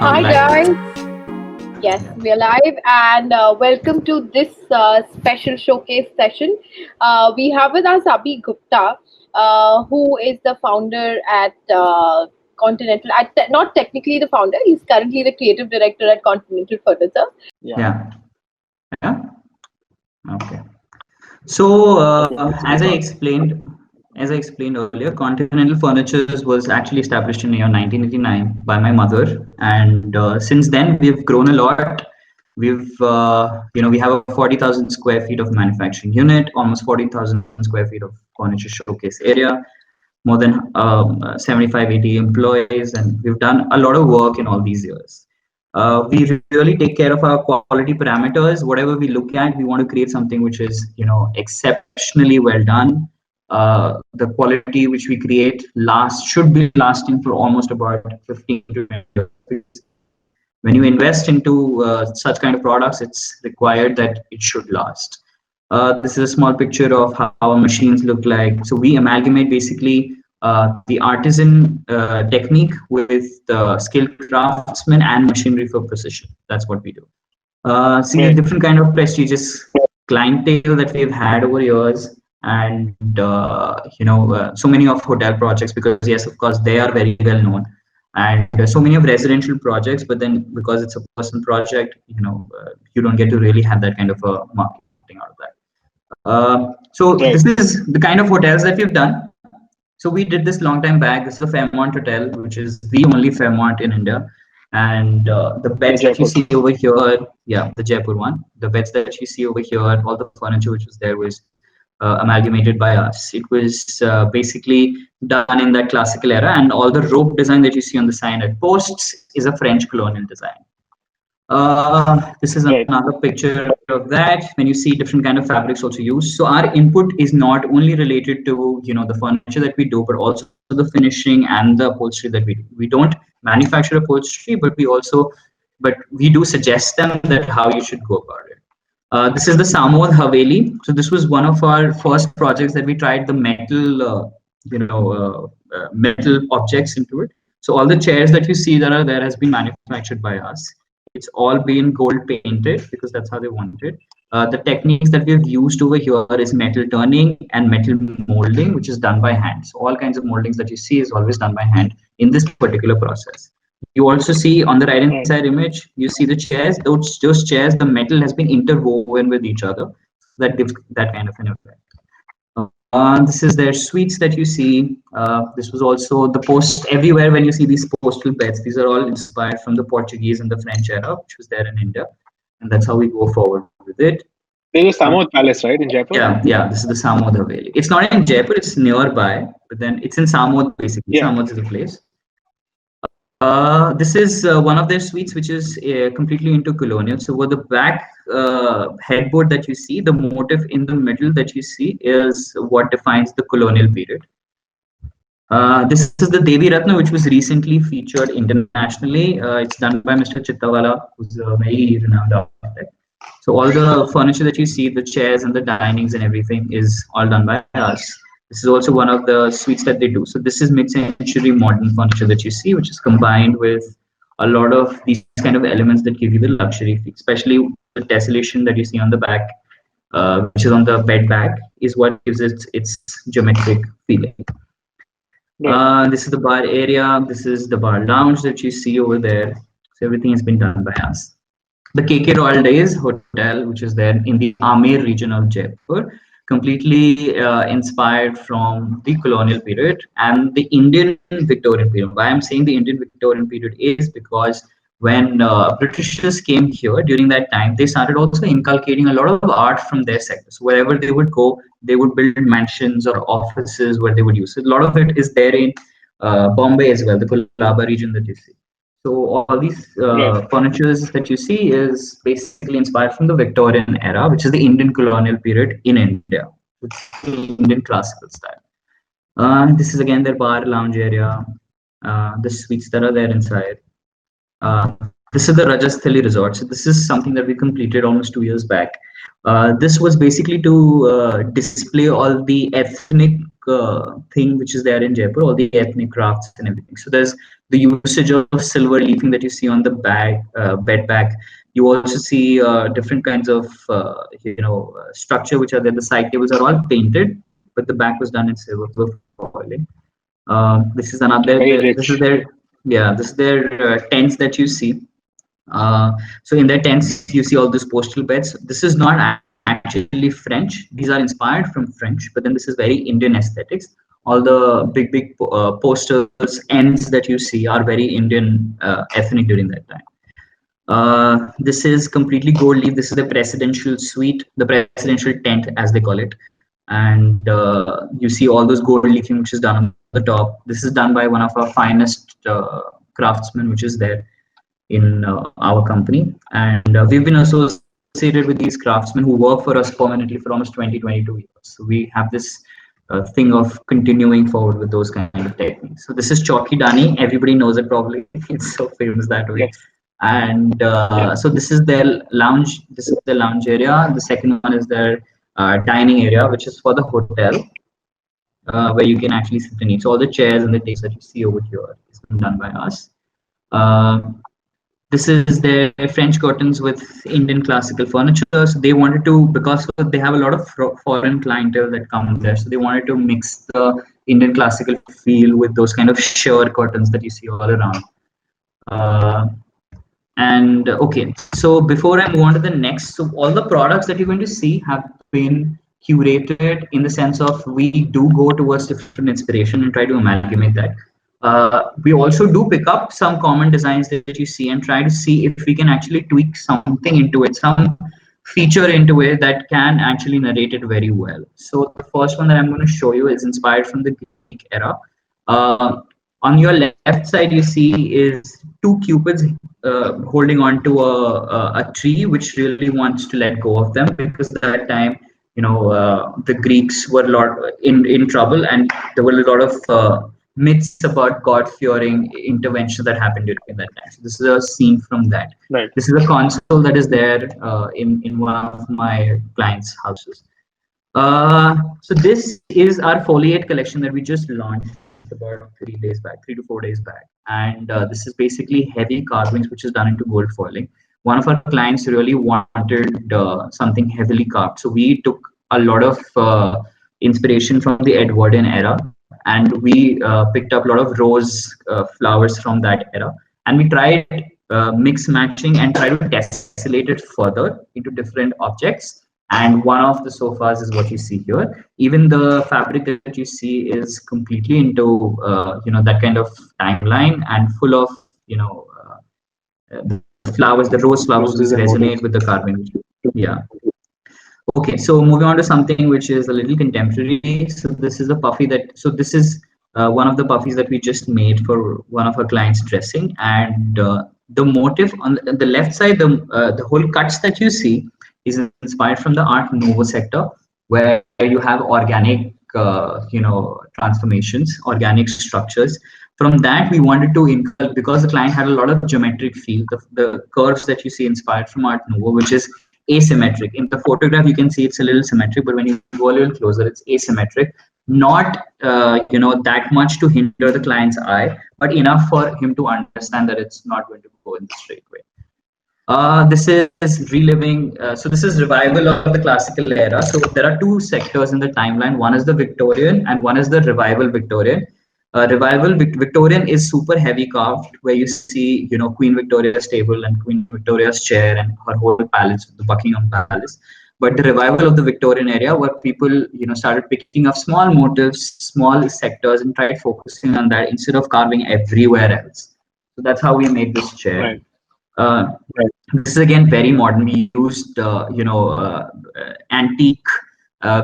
Hi Live. guys, yes, we're live and welcome to this special showcase session. We have with us Abhi Gupta, who is the founder at Continental. Not technically the founder, he's currently the creative director at Continental Furniture. Yeah. Yeah. Yeah. Okay. So Okay. as I explained earlier, Continental Furnitures was actually established in year 1989 by my mother, and since then we've grown a lot. We have a 40,000 square feet of manufacturing unit, almost 14,000 square feet of furniture showcase area, more than 75, 80 employees, and we've done a lot of work in all these years. We really take care of our quality parameters. Whatever we look at, we want to create something which is, exceptionally well done. The quality which we create should be lasting for almost about 15 to 20 years. When you invest into such kind of products, it's required that it should last. This is a small picture of how our machines look like. So we amalgamate basically the artisan technique with the skilled craftsman and machinery for precision. That's what we do. See the Great. different kind of prestigious clientele that we've had over years, and so many of hotel projects, because yes, of course, they are very well known, and so many of residential projects. But then because it's a personal project, you don't get to really have that kind of a marketing out of that. So Great. this is the kind of hotels that we've done. So we did this long time back. This is a Fairmont hotel, which is the only Fairmont in India. And the In beds that you Jaipur. see over here, yeah, the Jaipur one, the beds that you see over here, all the furniture which was there was amalgamated by us. It was basically done in that classical era, and all the rope design that you see on the sign at posts is a French colonial design. This is Great. another picture of that. When you see different kind of fabrics also used. So our input is not only related to the furniture that we do, but also the finishing and the upholstery that we do. We don't manufacture upholstery, but we do suggest them that how you should go about it. This is the Samod Haveli. So this was one of our first projects that we tried the metal objects into it. So all the chairs that you see that are there has been manufactured by us. It's all been gold painted because that's how they want it. The techniques that we've used over here is metal turning and metal molding, which is done by hand. So all kinds of moldings that you see is always done by hand in this particular process. You also see on the right hand Mm. side image, you see the chairs. Those chairs, the metal has been interwoven with each other. So that gives that kind of an effect. This is their suites that you see. This was also the post everywhere when you see these postal beds. These are all inspired from the Portuguese and the French era, which was there in India. And that's how we go forward with it. There's a Samod Palace, right, in Jaipur? Yeah. This is the Samod Haveli. It's not in Jaipur, it's nearby, but then it's in Samod basically. Yeah. Samod is the place. This is one of their suites, which is completely into colonial. So with the back headboard that you see, the motif in the middle that you see is what defines the colonial period. This is the Devi Ratna, which was recently featured internationally. It's done by Mr. Chittawala, who's a very renowned architect. So all the furniture that you see, the chairs and the dinings and everything is all done by us. This is also one of the suites that they do. So this is mid-century modern furniture that you see, which is combined with a lot of these kind of elements that give you the luxury, especially the tessellation that you see on the back, which is on the bed back, is what gives it its geometric feeling. Great. This is the bar area. This is the bar lounge that you see over there. So everything has been done by us. The KK Royal Days Hotel, which is there in the Amer region of Jaipur, completely inspired from the colonial period and the Indian Victorian period. Why I'm saying the Indian Victorian period is because when Britishers came here during that time, they started also inculcating a lot of art from their sector. So wherever they would go, they would build mansions or offices where they would use it. A lot of it is there in Bombay as well, the Colaba region that you see. So all these Great. furnitures that you see is basically inspired from the Victorian era, which is the Indian colonial period in India. It's the Indian classical style. This is again their bar lounge area, the suites that are there inside. This is the Rajasthani Resort. So this is something that we completed almost 2 years back. This was basically to display all the ethnic thing which is there in Jaipur, all the ethnic crafts and everything. So there's the usage of silver leafing that you see on the bed back. You also see different kinds of structure which are there. The side tables are all painted, but the back was done in silver foiling. This is another. Very This is rich. their this is their tents that you see. So in their tents, you see all these postal beds. This is not actually French. These are inspired from French, but then this is very Indian aesthetics. All the big posters, ends that you see are very Indian ethnic during that time. This is completely gold leaf. This is the presidential suite, the presidential tent, as they call it. And you see all those gold leafing, which is done on the top. This is done by one of our finest craftsmen, which is there in our company. And we've been associated with these craftsmen who work for us permanently for almost 20-22 years. So we have this thing of continuing forward with those kind of techniques. So this is Chowki Dani. Everybody knows it probably. It's so famous that way. Yes. And Yeah. so this is their lounge. This is the lounge area. The second one is their dining area, which is for the hotel, where you can actually sit and eat. So all the chairs and the tables that you see over here is done by us. Uh, this is their French curtains with Indian classical furniture. So they wanted to, because they have a lot of foreign clientele that come there, so they wanted to mix the Indian classical feel with those kind of sheer curtains that you see all around. Uh, and okay, so before I move on to the next, so all the products that you're going to see have been curated in the sense of we do go towards different inspiration and try to amalgamate that. We also do pick up some common designs that you see and try to see if we can actually tweak something into it, some feature into it that can actually narrate it very well. So the first one that I'm going to show you is inspired from the Greek era. On your left side, you see is two cupids holding on to a tree, which really wants to let go of them because that time, the Greeks were a lot in trouble, and there were a lot of myths about God-fearing intervention that happened during that time. So this is a scene from that. Right. This is a console that is there in one of my clients' houses. So this is our foliate collection that we just launched about 3 days back, 3 to 4 days back. And this is basically heavy carvings, which is done into gold foiling. One of our clients really wanted something heavily carved. So we took a lot of inspiration from the Edwardian era, and we picked up a lot of rose flowers from that era. And we tried mix matching and try to tessellate it further into different objects. And one of the sofas is what you see here. Even the fabric that you see is completely into that kind of timeline and full of the flowers, the rose flowers, which Roses and resonate with motifs. the carving. Yeah. Okay, so moving on to something which is a little contemporary. So this is a puffy that. So this is one of the puffies that we just made for one of our clients' dressing, and the motif on the left side, the whole cuts that you see is inspired from the Art Nouveau sector, where you have organic, transformations, organic structures. From that, we wanted to inculcate, because the client had a lot of geometric feel, the curves that you see inspired from Art Nouveau, which is asymmetric. In the photograph, you can see it's a little symmetric, but when you go a little closer, it's asymmetric. Not that much to hinder the client's eye, but enough for him to understand that it's not going to go in the straight way. This is reliving. So this is revival of the classical era. So there are two sectors in the timeline. One is the Victorian, and one is the revival Victorian. Victorian is super heavy carved, where you see Queen Victoria's table and Queen Victoria's chair and her whole palace, the Buckingham Palace. But the revival of the Victorian area, where people started picking up small motifs, small sectors, and tried focusing on that instead of carving everywhere else. So that's how we made this chair. Right. Uh, Right. this is again very modern. We used antique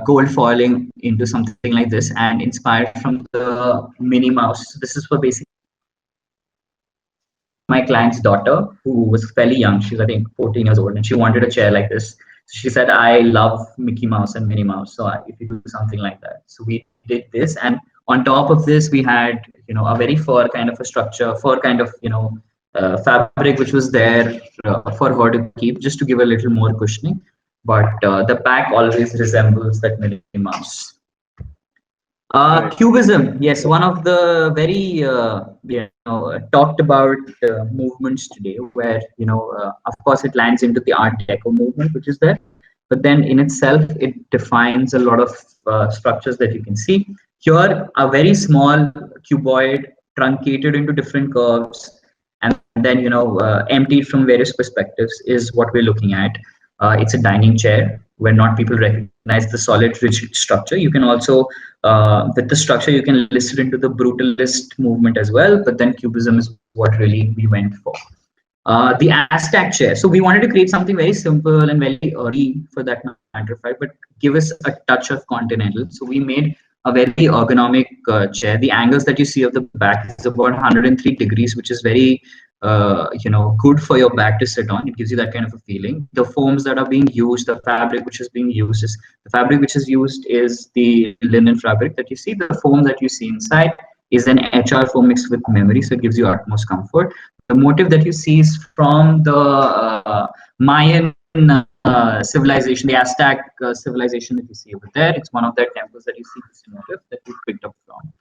gold foiling into something like this, and inspired from the Minnie Mouse. So this is for basically my client's daughter, who was fairly young. She was, I think, 14 years old, and she wanted a chair like this. So she said, "I love Mickey Mouse and Minnie Mouse, so if you do something like that." So we did this, and on top of this, we had a very fur kind of a structure, fur kind of fabric, which was there for her to keep, just to give a little more cushioning. But the back always resembles that Minnie Mouse. Right. Cubism, yes, one of the very talked about movements today, where of course it lands into the Art Deco movement, which is there, but then in itself it defines a lot of structures that you can see here. A very small cuboid, truncated into different curves, and then emptied from various perspectives is what we're looking at. It's a dining chair where not people recognize the solid rigid structure. You can also with the structure you can list it into the brutalist movement as well, but then cubism is what really we went for. The Aztec chair. So we wanted to create something very simple and very early for that matter of fact, but give us a touch of continental. So we made a very ergonomic chair. The angles that you see of the back is about 103 degrees, which is very good for your back to sit on. It gives you that kind of a feeling. The foams that are being used, the fabric which is being used is the fabric which is used is the linen fabric that you see. The foam that you see inside is an HR foam mixed with memory, so it gives you utmost comfort. The motive that you see is from the Mayan civilization, the Aztec civilization that you see over there. It's one of their temples that you see this motif that we picked up from.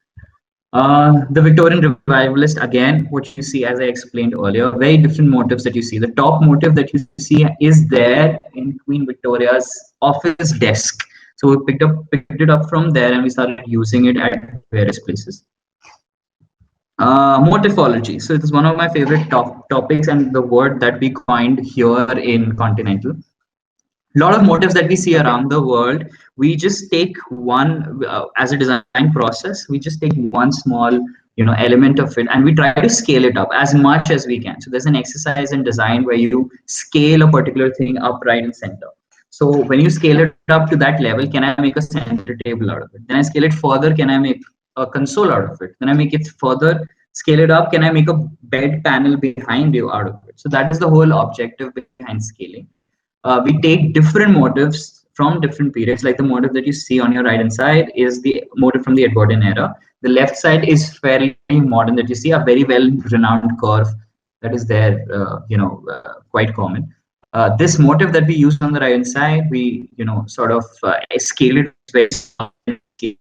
The Victorian revivalist, again, what you see, as I explained earlier, very different motifs that you see. The top motif that you see is there in Queen Victoria's office desk. So we picked it up from there, and we started using it at various places. Morphology. So it is one of my favorite topics and the word that we coined here in Continental. A lot of motifs that we see Okay. around the world, we just take one as a design process. We just take one small element of it, and we try to scale it up as much as we can. So there's an exercise in design where you scale a particular thing up right and center. So when you scale it up to that level, can I make a center table out of it? Then I scale it further, can I make a console out of it? Then I make it further, scale it up, can I make a bed panel behind you out of it? So that is the whole objective behind scaling. We take different motifs from different periods. Like the motif that you see on your right hand side is the motif from the Edwardian era. The left side is fairly modern, that you see a very well renowned curve that is there, quite common. This motif that we use on the right hand side, we sort of scale it very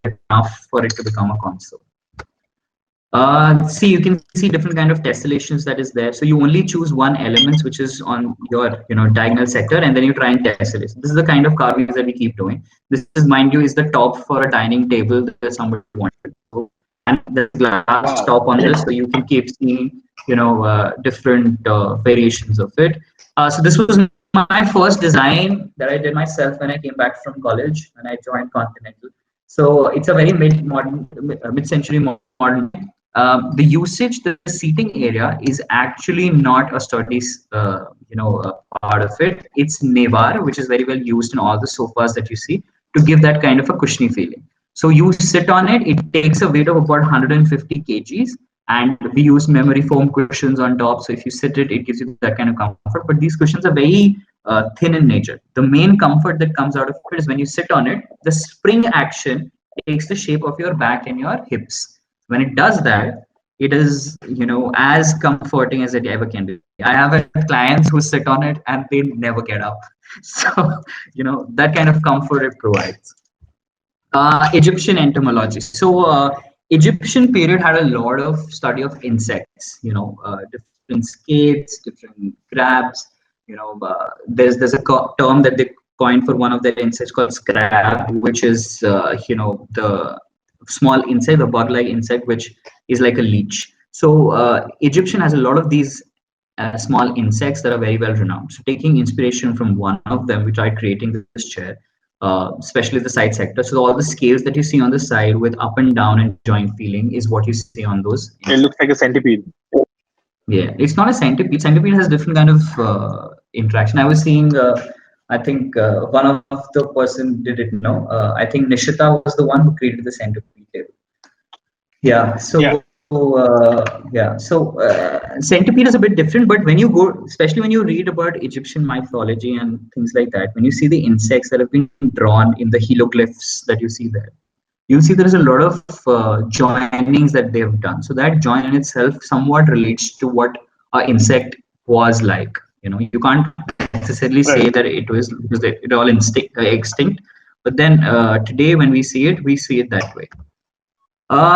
enough for it to become a console. See, you can see different kind of tessellations that is there. So you only choose one element, which is on your diagonal sector, and then you try and tessellate. This is the kind of carvings that we keep doing. This is, mind you, is the top for a dining table that somebody wanted. And there's glass Wow. top on this, so you can keep seeing different variations of it. So this was my first design that I did myself when I came back from college when I joined Continental. So it's a very mid-century modern. The usage, the seating area is actually not a sturdy, part of it. It's nevar, which is very well used in all the sofas that you see to give that kind of a cushiony feeling. So you sit on it. It takes a weight of about 150 kgs, and we use memory foam cushions on top. So if you sit it, it gives you that kind of comfort. But these cushions are very thin in nature. The main comfort that comes out of it is when you sit on it, the spring action takes the shape of your back and your hips. When it does that, it is as comforting as it ever can be. I have had clients who sit on it and they never get up. So that kind of comfort it provides. Egyptian entomology. So Egyptian period had a lot of study of insects. Different skates, different crabs. There's a term that they coined for one of their insects called scrab, which is the small insect, the bug-like insect, which is like a leech. So Egyptian has a lot of these small insects that are very well renowned. So taking inspiration from one of them, we tried creating this chair, especially the side sector. So all the scales that you see on the side with up and down and joint feeling is what you see on those It looks like a centipede. yeah, it's not a centipede. Centipede has different kind of interaction. I was seeing, I think one of the person did it. No, I think Nishita was the one who created the centipede table. Yeah. Yeah. Centipede is a bit different, but when you go, especially when you read about Egyptian mythology and things like that, when you see the insects that have been drawn in the hieroglyphs that you see there, you'll see there is a lot of joinings that they've done. So that join in itself somewhat relates to what an insect was like. You can't necessarily say Right. that it was because it all extinct. But then today, when we see it that way.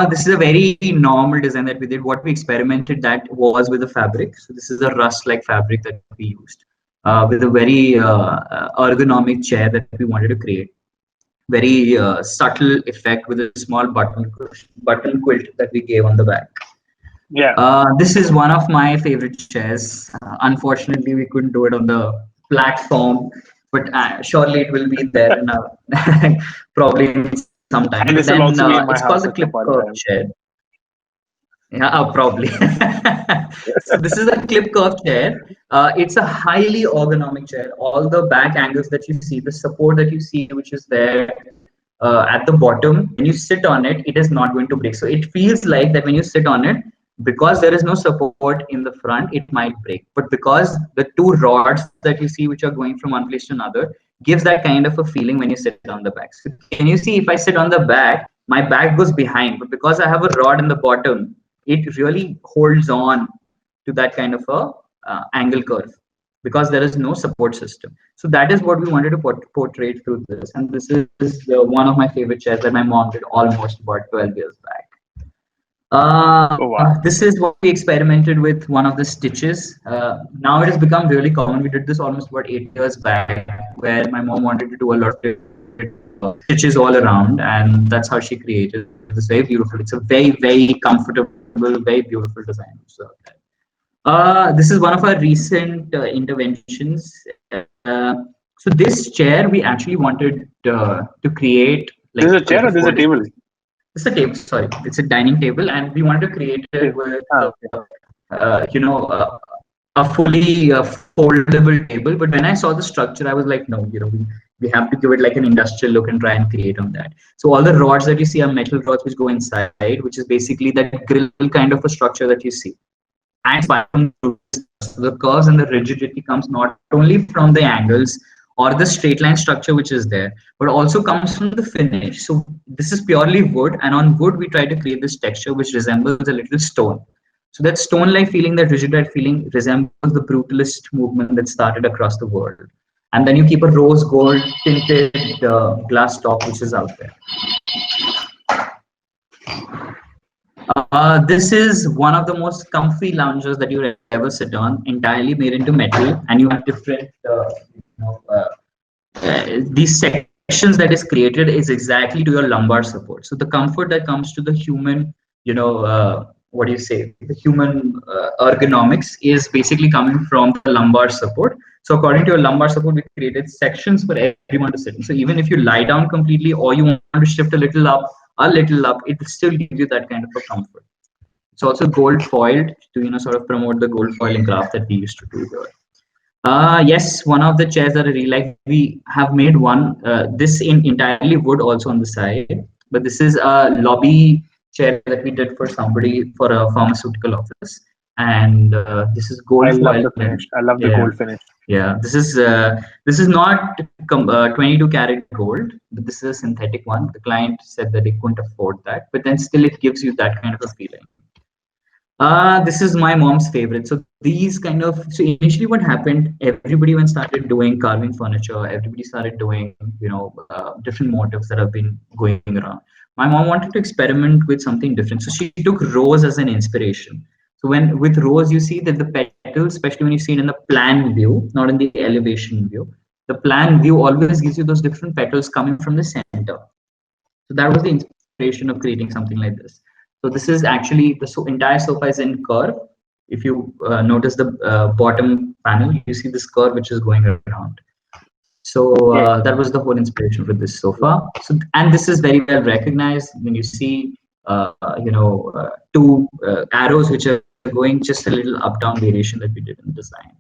This is a very normal design that we did. What we experimented that was with the fabric. So this is a rust-like fabric that we used with a very ergonomic chair that we wanted to create. Very subtle effect with a small button quilt that we gave on the back. Yeah. This is one of my favorite chairs. Unfortunately, we couldn't do it on the platform, but surely it will be there in a, probably in some time. But And then this will also it's be in called my the house clip at some curve point in time. chair. Yeah, probably. So this is a clip curve chair. It's a highly ergonomic chair. All the back angles that you see, the support that you see, which is there at the bottom, when you sit on it, it is not going to break. So it feels like that when you sit on it, because there is no support in the front, it might break. But because the two rods that you see, which are going from one place to another, gives that kind of a feeling when you sit on the back. So can you see if I sit on the back, my back goes behind, but because I have a rod in the bottom, it really holds on to that kind of a angle curve because there is no support system. So that is what we wanted to portray through this. And this is one of my favorite chairs that my mom did almost about 12 years back. Oh wow. This is what we experimented with, one of the stitches. Now it has become really common. We did this almost about 8 years back, where my mom wanted to do a lot of stitches all around, and that's how she created it. It's very beautiful. It's a very, very comfortable, very beautiful design. So, this is one of our recent interventions. So this chair we actually wanted to create like This is a three chair to or this is four a table? different. It's a table. Sorry, it's a dining table, and we wanted to create it Okay. with Okay. a fully foldable table. But when I saw the structure, I was like, no, we have to give it like an industrial look and try and create on that. So all the rods that you see are metal rods which go inside, which is basically that grill kind of a structure that you see. And the curves and the rigidity comes not only from the angles or the straight line structure which is there, but also comes from the finish. So this is purely wood, and on wood we try to create this texture which resembles a little stone. So that stone-like feeling, that rigid feeling resembles the brutalist movement that started across the world. And then you keep a rose gold tinted glass top which is out there. This is one of the most comfy loungers that you ever sit on, entirely made into metal, and you have different, these sections that is created is exactly to your lumbar support. So the comfort that comes to the human, what do you say, the human ergonomics is basically coming from the lumbar support. So according to your lumbar support, we created sections for everyone to sit in. So even if you lie down completely or you want to shift a little up, it will still give you that kind of a comfort. It's also gold foiled to sort of promote the gold foiling craft that we used to do here. Yes, one of the chairs that I really like. We have made one. This in entirely wood also on the side, but this is a lobby chair that we did for somebody for a pharmaceutical office, and this is gold I love foiled. the And finish. I love the yeah, gold finish. yeah. This is not 22 karat gold, but this is a synthetic one. The client said that they couldn't afford that, but then still it gives you that kind of a feeling. This is my mom's favorite. So these kind of, so initially what happened, everybody when started doing carving furniture, everybody started doing, different motifs that have been going around. My mom wanted to experiment with something different. So she took rose as an inspiration. So when with rose, you see that the petals, especially when you see it in the plan view, not in the elevation view, the plan view always gives you those different petals coming from the center. So that was the inspiration of creating something like this. So this is actually the entire sofa is in curve. If you notice the bottom panel, you see this curve which is going around. So Yeah. that was the whole inspiration for this sofa. So and this is very well recognized when you see two arrows which are going just a little up down variation that we did in the design.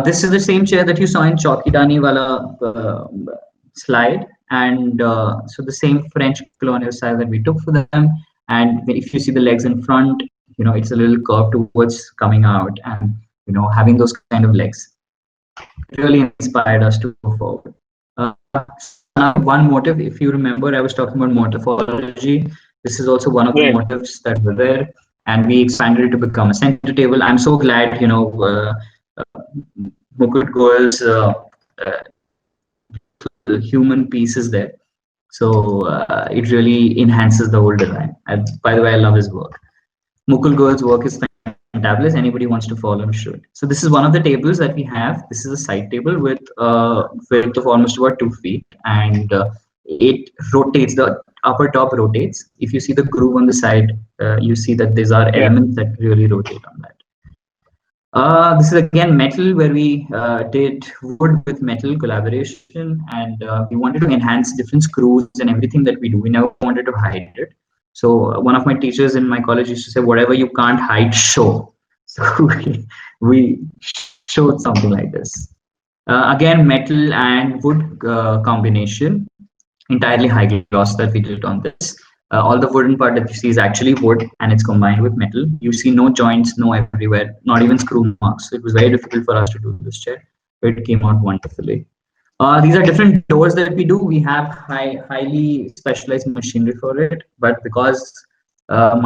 This is the same chair that you saw in Chaukidani wala slide, and so the same French colonial style that we took for them. And if you see the legs in front, it's a little curved towards coming out, and having those kind of legs. It really inspired us to go forward. One motive, if you remember, I was talking about morphology. This is also one of the Yeah. motifs that were there, and we expanded it to become a center table. I'm so glad, Mukut Goel's human piece is there. So it really enhances the whole design. By the way, I love his work. Mukul Goel's work is fantabulous. Anybody wants to follow him should. So this is one of the tables that we have. This is a side table with width of almost about 2 feet, and it rotates. The upper top rotates. If you see the groove on the side, you see that these are Yeah. elements that really rotate on that. This is again metal, where we did wood with metal collaboration, and we wanted to enhance different screws and everything that we do. We never wanted to hide it. So one of my teachers in my college used to say, "Whatever you can't hide, show." So we showed something like this. Again, metal and wood combination, entirely high gloss that we did on this. All the wooden part that you see is actually wood, and it's combined with metal. You see no joints, no everywhere, not even screw marks. So it was very difficult for us to do this chair, but it came out wonderfully. These are different doors that we do. We have highly specialized machinery for it, but because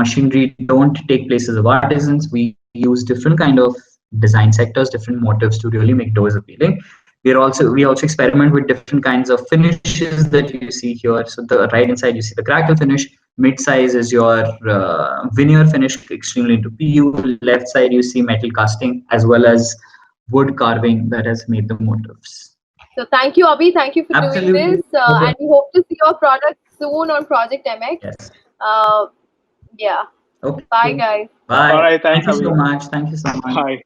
machinery don't take places of artisans, we use different kind of design sectors, different motives to really make doors appealing. We also experiment with different kinds of finishes that you see here. So the right inside you see the crackle finish. Mid size is your veneer finish, extremely into PU. Left side you see metal casting as well as wood carving that has made the motifs. So thank you, Abhi. Thank you for doing Absolutely. this, and we hope to see your product soon on Project MX. Yes. Uh, yeah. Okay. Bye, guys. Bye. All right. Thank Thanks, you so Abhi. much. Thank you so much. Bye.